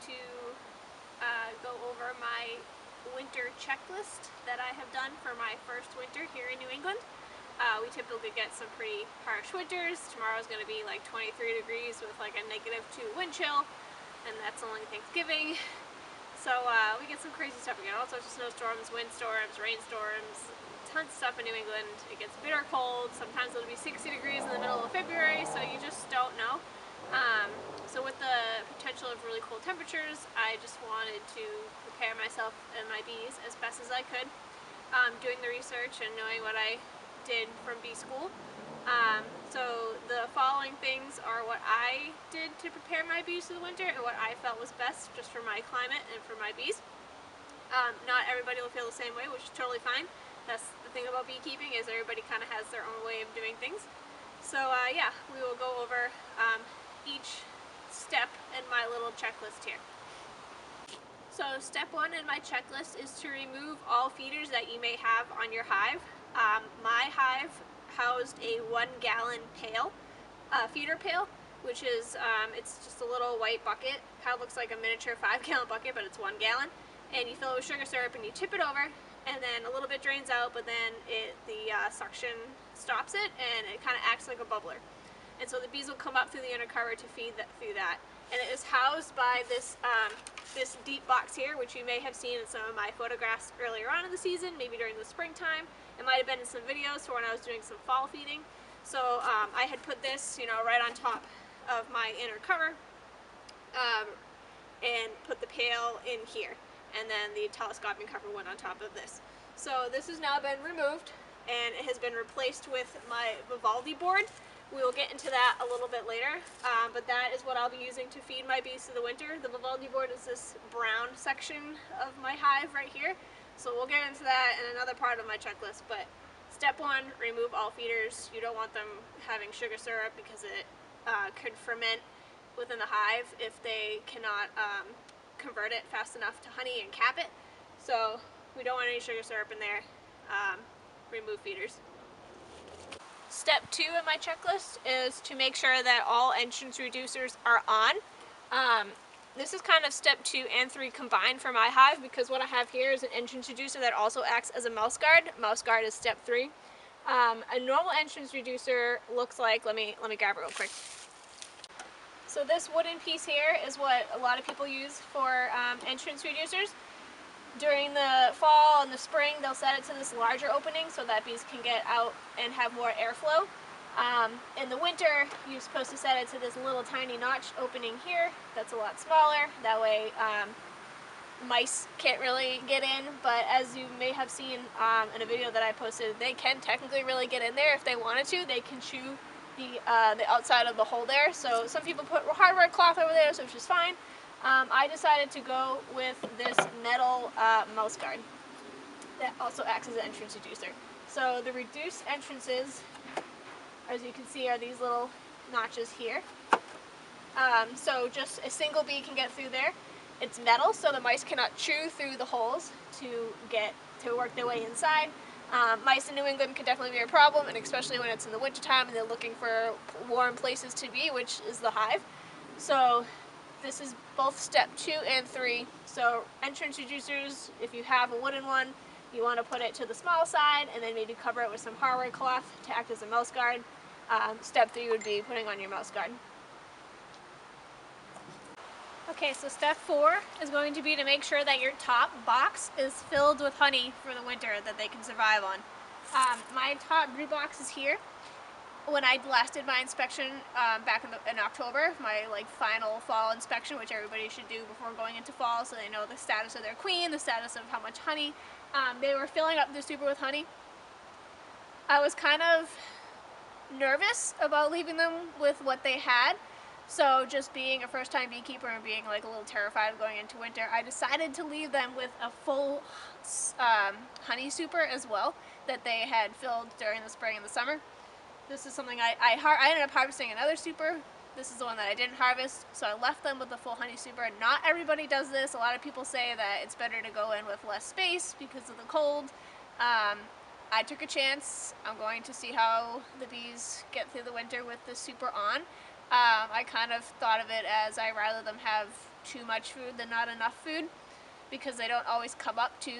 to go over my winter checklist that I have done for my first winter here in New England. We typically get some pretty harsh winters. Tomorrow's going to be like 23 degrees with like a -2 wind chill, and that's only Thanksgiving. So we get some crazy stuff. We get all sorts of snowstorms, windstorms, rainstorms, tons of stuff in New England. It gets bitter cold. Sometimes it'll be 60 degrees in the middle of February, so you just don't know. So with the potential of really cold temperatures, I just wanted to prepare myself and my bees as best as I could, doing the research and knowing what I did from bee school. So the following things are what I did to prepare my bees for the winter and what I felt was best just for my climate and for my bees. Not everybody will feel the same way, which is totally fine. That's the thing about beekeeping, is everybody kind of has their own way of doing things. So yeah, we will go over each step in my little checklist here. So step 1 in my checklist is to remove all feeders that you may have on your hive. My hive housed a 1-gallon pail, feeder pail, which is, it's just a little white bucket. Kind of looks like a miniature 5-gallon bucket, but it's 1 gallon. And you fill it with sugar syrup and you tip it over, and then a little bit drains out, but then the suction stops it, and it kind of acts like a bubbler. And so the bees will come up through the inner cover to feed through that. And it is housed by this this deep box here, which you may have seen in some of my photographs earlier on in the season, maybe during the springtime. It might have been in some videos for when I was doing some fall feeding. So I had put this, right on top of my inner cover, and put the pail in here. And then the telescoping cover went on top of this. So this has now been removed, and it has been replaced with my Vivaldi board. We will get into that a little bit later, but that is what I'll be using to feed my bees through the winter. The Vivaldi board is this brown section of my hive right here, so we'll get into that in another part of my checklist. But step 1, remove all feeders. You don't want them having sugar syrup because it could ferment within the hive if they cannot convert it fast enough to honey and cap it. So we don't want any sugar syrup in there. Remove feeders. Step 2 in my checklist is to make sure that all entrance reducers are on. This is kind of step 2 and 3 combined for my hive, because what I have here is an entrance reducer that also acts as a mouse guard. Mouse guard is step 3. A normal entrance reducer looks like, let me grab it real quick. So this wooden piece here is what a lot of people use for entrance reducers. During the fall and the spring, they'll set it to this larger opening so that bees can get out and have more airflow. In the winter, you're supposed to set it to this little tiny notch opening here that's a lot smaller. That way mice can't really get in, but as you may have seen in a video that I posted, they can technically really get in there if they wanted to. They can chew the outside of the hole there. So some people put hardware cloth over there, so which is fine. I decided to go with this metal mouse guard that also acts as an entrance reducer. So the reduced entrances, as you can see, are these little notches here. So just a single bee can get through there. It's metal, so the mice cannot chew through the holes to work their way inside. Mice in New England can definitely be a problem, and especially when it's in the wintertime and they're looking for warm places to be, which is the hive. So this is both step 2 and 3. So entrance reducers, if you have a wooden one, you want to put it to the small side and then maybe cover it with some hardware cloth to act as a mouse guard. Step 3 would be putting on your mouse guard. Okay, so step 4 is going to be to make sure that your top box is filled with honey for the winter that they can survive on. My top brood box is here. When I last did my inspection back in October, my final fall inspection, which everybody should do before going into fall so they know the status of their queen, the status of how much honey, they were filling up the super with honey. I was kind of nervous about leaving them with what they had, so just being a first-time beekeeper and being a little terrified of going into winter, I decided to leave them with a full honey super as well that they had filled during the spring and the summer. This is something I ended up harvesting another super. This is the one that I didn't harvest, so I left them with the full honey super. Not everybody does this. A lot of people say that it's better to go in with less space because of the cold. I took a chance. I'm going to see how the bees get through the winter with the super on. I kind of thought of it as I'd rather them have too much food than not enough food, because they don't always come up to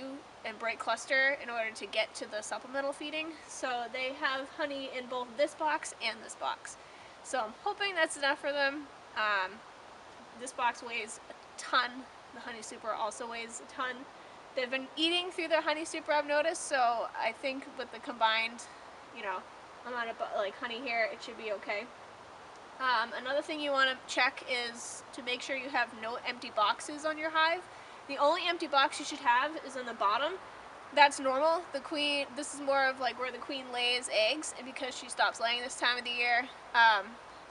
and break cluster in order to get to the supplemental feeding. So they have honey in both this box and this box. So I'm hoping that's enough for them. This box weighs a ton. The honey super also weighs a ton. They've been eating through their honey super, I've noticed, so I think with the combined, you know, amount of like honey here, it should be okay. Another thing you want to check is to make sure you have no empty boxes on your hive. The only empty box you should have is on the bottom. That's normal. The queen, this is more of like where the queen lays eggs, and because she stops laying this time of the year,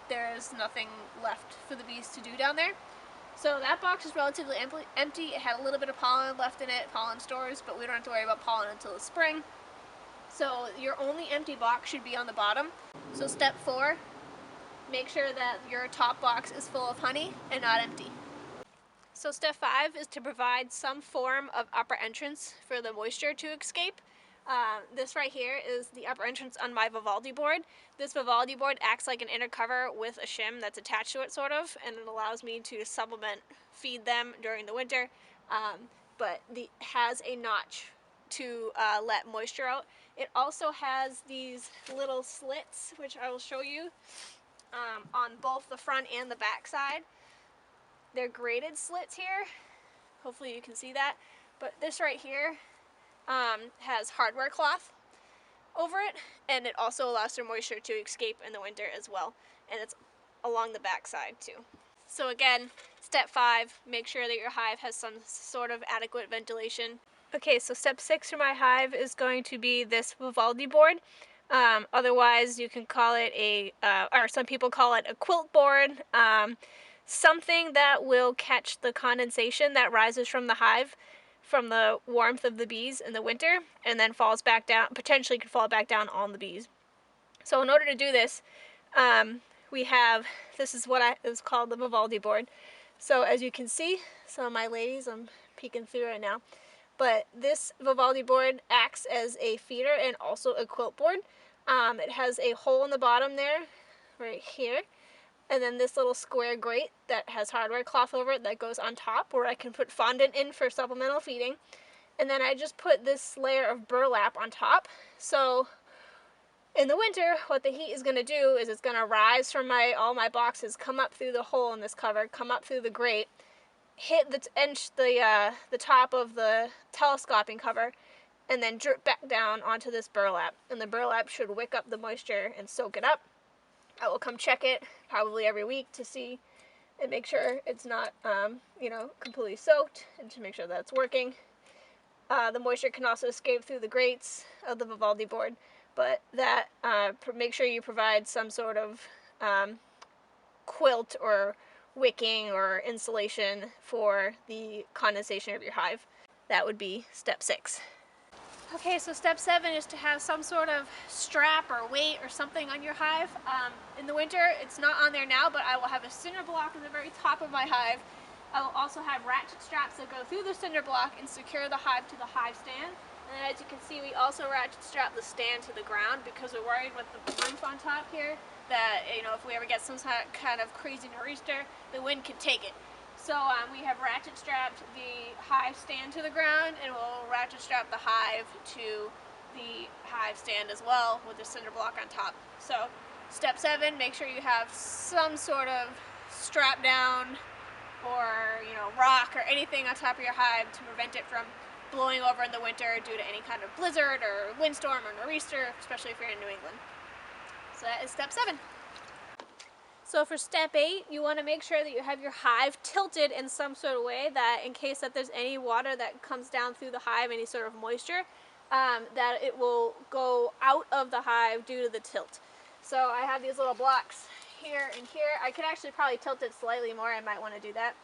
there is nothing left for the bees to do down there. So that box is relatively empty. It had a little bit of pollen left in it, pollen stores, but we don't have to worry about pollen until the spring. So your only empty box should be on the bottom. So step 4, make sure that your top box is full of honey and not empty. So step 5 is to provide some form of upper entrance for the moisture to escape. This right here is the upper entrance on my Vivaldi board. This Vivaldi board acts like an inner cover with a shim that's attached to it, sort of, and it allows me to supplement feed them during the winter, but it has a notch to let moisture out. It also has these little slits, which I will show you, on both the front and the back side. They're graded slits here. Hopefully you can see that. But this right here has hardware cloth over it, and it also allows for moisture to escape in the winter as well. And it's along the back side too. So again, step 5, make sure that your hive has some sort of adequate ventilation. Okay, so step 6 for my hive is going to be this Vivaldi board. Otherwise you can call it or some people call it a quilt board. Something that will catch the condensation that rises from the hive from the warmth of the bees in the winter, and then falls back down, potentially could fall back down on the bees. So in order to do this, we have, this is what is called the Vivaldi board. So as you can see, some of my ladies, I'm peeking through right now, but this Vivaldi board acts as a feeder and also a quilt board. It has a hole in the bottom there, right here, and then this little square grate that has hardware cloth over it that goes on top, where I can put fondant in for supplemental feeding. And then I just put this layer of burlap on top. So in the winter, what the heat is going to do is it's going to rise from all my boxes, come up through the hole in this cover, come up through the grate, hit the top of the telescoping cover, and then drip back down onto this burlap. And the burlap should wick up the moisture and soak it up. I will come check it probably every week to see and make sure it's not, completely soaked, and to make sure that it's working. The moisture can also escape through the grates of the Vivaldi board, but that make sure you provide some sort of quilt or wicking or insulation for the condensation of your hive. That would be step 6. Okay, so step 7 is to have some sort of strap or weight or something on your hive. In the winter, it's not on there now, but I will have a cinder block at the very top of my hive. I will also have ratchet straps that go through the cinder block and secure the hive to the hive stand. And then as you can see, we also ratchet strap the stand to the ground because we're worried with the roof on top here that, if we ever get some kind of crazy nor'easter, the wind could take it. So we have ratchet strapped the hive stand to the ground, and we'll ratchet strap the hive to the hive stand as well with the cinder block on top. So step 7, make sure you have some sort of strap down or rock or anything on top of your hive to prevent it from blowing over in the winter due to any kind of blizzard or windstorm or nor'easter, especially if you're in New England. So that is step 7. So for step 8, you want to make sure that you have your hive tilted in some sort of way that in case that there's any water that comes down through the hive, any sort of moisture, that it will go out of the hive due to the tilt. So I have these little blocks here and here. I could actually probably tilt it slightly more. I might want to do that.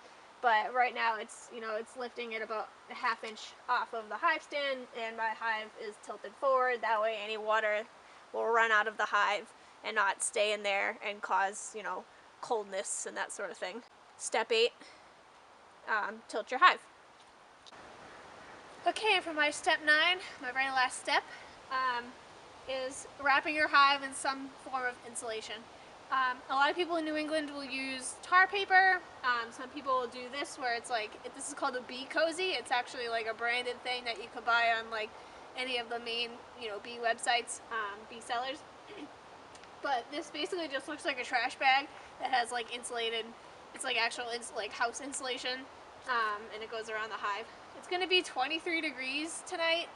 But right now it's, it's lifting it about a ½ inch off of the hive stand, and my hive is tilted forward. That way any water will run out of the hive and not stay in there and cause, coldness and that sort of thing. Step 8, tilt your hive. Okay, and for my step 9, my very last step, is wrapping your hive in some form of insulation. A lot of people in New England will use tar paper. Some people will do this where it's like, this is called a bee cozy. It's actually like a branded thing that you could buy on like any of the main, bee websites, bee sellers. But this basically just looks like a trash bag that has like insulated, it's like actual like house insulation, and it goes around the hive. It's going to be 23 degrees tonight,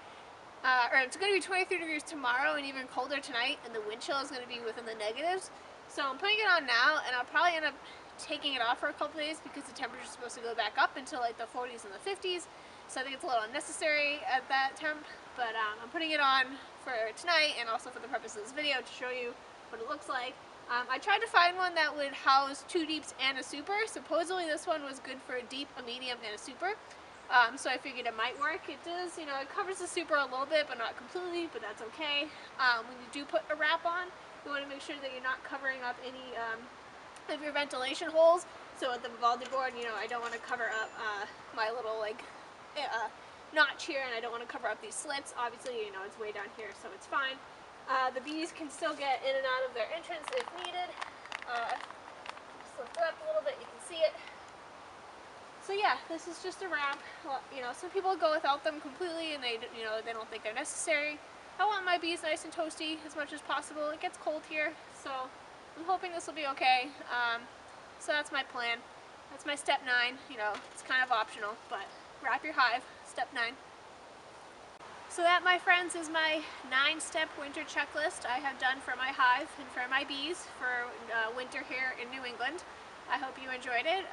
or it's going to be 23 degrees tomorrow and even colder tonight, and the wind chill is going to be within the negatives. So I'm putting it on now, and I'll probably end up taking it off for a couple days because the temperature is supposed to go back up until like the 40s and the 50s. So I think it's a little unnecessary at that temp, but I'm putting it on for tonight and also for the purpose of this video to show you what it looks like. I tried to find one that would house 2 deeps and a super. Supposedly this one was good for a deep, a medium, and a super. So I figured it might work. It does, it covers the super a little bit, but not completely, but that's okay. When you do put a wrap on, you want to make sure that you're not covering up any of your ventilation holes. So with the Vivaldi board, I don't want to cover up my little notch here, and I don't want to cover up these slits. Obviously, it's way down here, so it's fine. The bees can still get in and out of their entrance if needed. Just lift it up a little bit, you can see it. So yeah, this is just a wrap. Some people go without them completely, and they don't think they're necessary. I want my bees nice and toasty as much as possible. It gets cold here, so I'm hoping this will be okay. So that's my plan. That's my step 9. It's kind of optional, but wrap your hive, step 9. So that, my friends, is my 9-step winter checklist I have done for my hive and for my bees for winter here in New England. I hope you enjoyed it.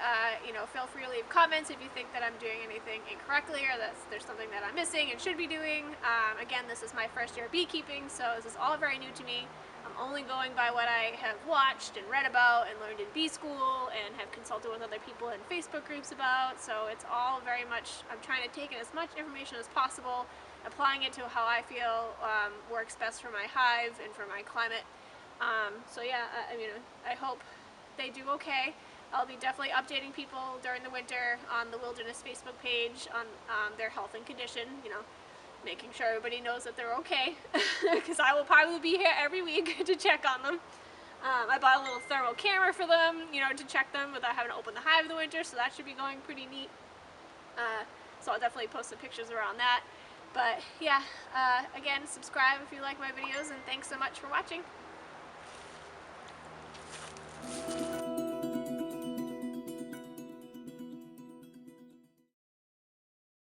Feel free to leave comments if you think that I'm doing anything incorrectly or that there's something that I'm missing and should be doing. Again, this is my first year of beekeeping, so this is all very new to me. I'm only going by what I have watched and read about and learned in bee school and have consulted with other people in Facebook groups about. So it's all very much, I'm trying to take in as much information as possible, applying it to how I feel works best for my hive and for my climate. So yeah, I hope they do okay. I'll be definitely updating people during the winter on the Wilderness Facebook page on their health and condition, making sure everybody knows that they're okay, because I will probably be here every week to check on them. I bought a little thermal camera for them, to check them without having to open the hive in the winter, so that should be going pretty neat. So I'll definitely post some pictures around that. But yeah, again, subscribe if you like my videos, and thanks so much for watching.